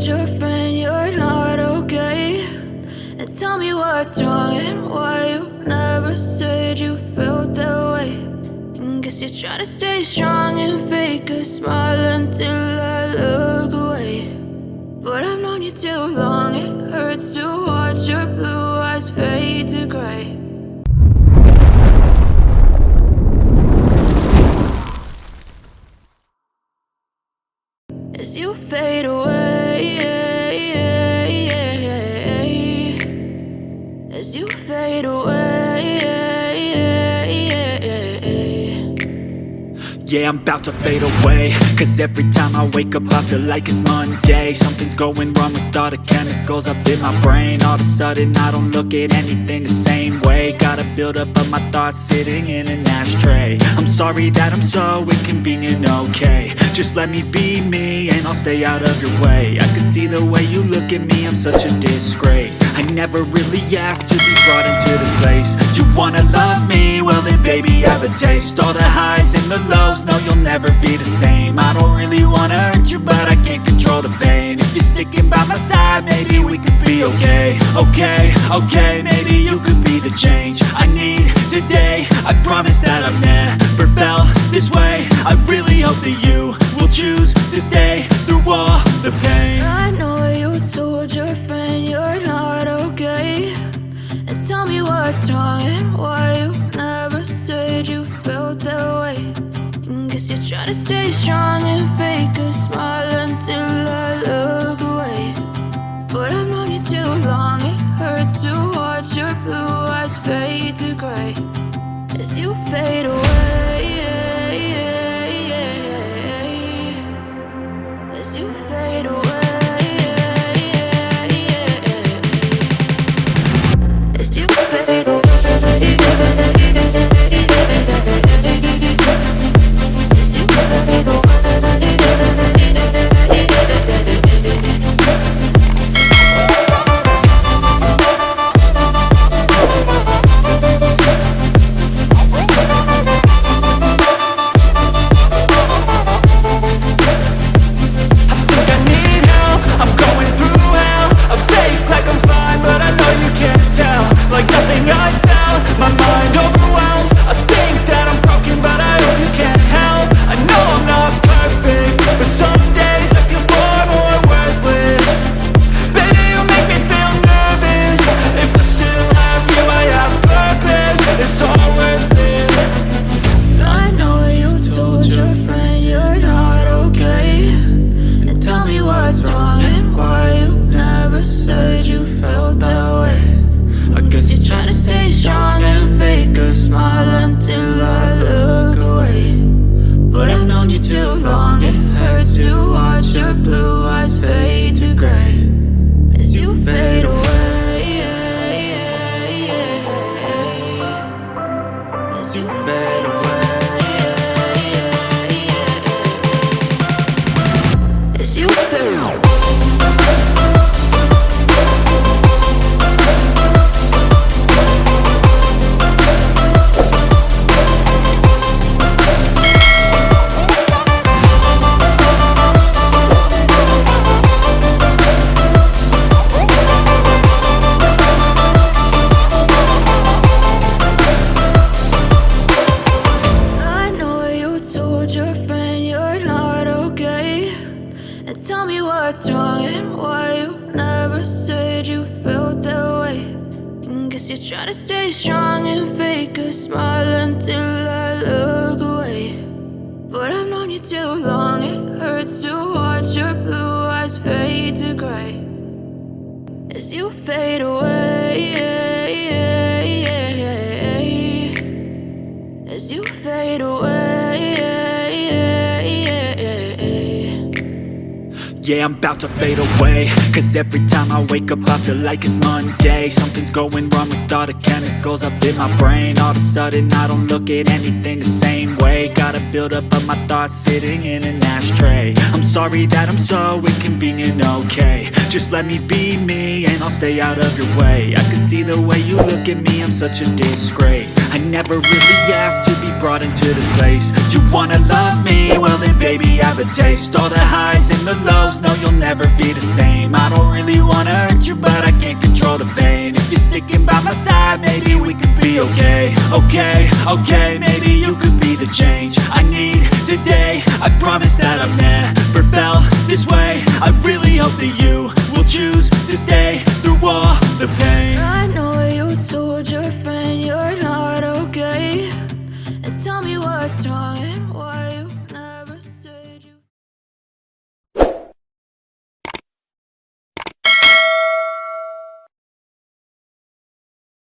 told your friend you're not okay? And tell me what's wrong and why you never said you felt that way. And guess you're trying to stay strong and fake a smile until I look away. But I've known you too long, it hurts to watch your blue eyes fade to gray. As you fade away, as you fade away. Yeah, I'm about to fade away, cause every time I wake up I feel like it's Monday. Something's going wrong with all the chemicals up in my brain. All of a sudden I don't look at anything the same way. Got a buildup of my thoughts sitting in an ashtray. I'm sorry that I'm so inconvenient, okay? Just let me be me and I'll stay out of your way. I can see the way you look at me, I'm such a disgrace. I never really asked to be brought into this place. You wanna love me? Well then baby have a taste. All the highs and the lows, no you'll never be the same. I don't really wanna hurt you but I can't control the pain. If you're sticking by my side maybe we could be okay. Okay, maybe you could be the change I need today. I promise that I've never felt this way. I really hope that you will choose to stay through all the pain. I know you told your friend you're not okay. And tell me what's wrong and why you never said you felt that way. And guess you're trying to stay strong and fake a smile until I look away. But I've known you too long, it hurts to watch your blue eyes fade to gray. As you fade away, as you fade away. As you fade away. Yeah, I'm about to fade away, cause every time I wake up I feel like it's Monday. Something's going wrong with all the chemicals up in my brain. All of a sudden I don't look at anything the same way. Got a buildup of my thoughts sitting in an ashtray. I'm sorry that I'm so inconvenient, okay? Just let me be me and I'll stay out of your way. I can see the way you look at me, I'm such a disgrace. I never really asked to be brought into this place. You wanna love me? Well then baby have a taste. All the highs and the lows, no you'll never never be the same. I don't really wanna hurt you, but I can't control the pain. If you're sticking by my side, maybe we could be okay. Okay, maybe you could be the change I need today. I promise that I've never felt this way. I really hope that you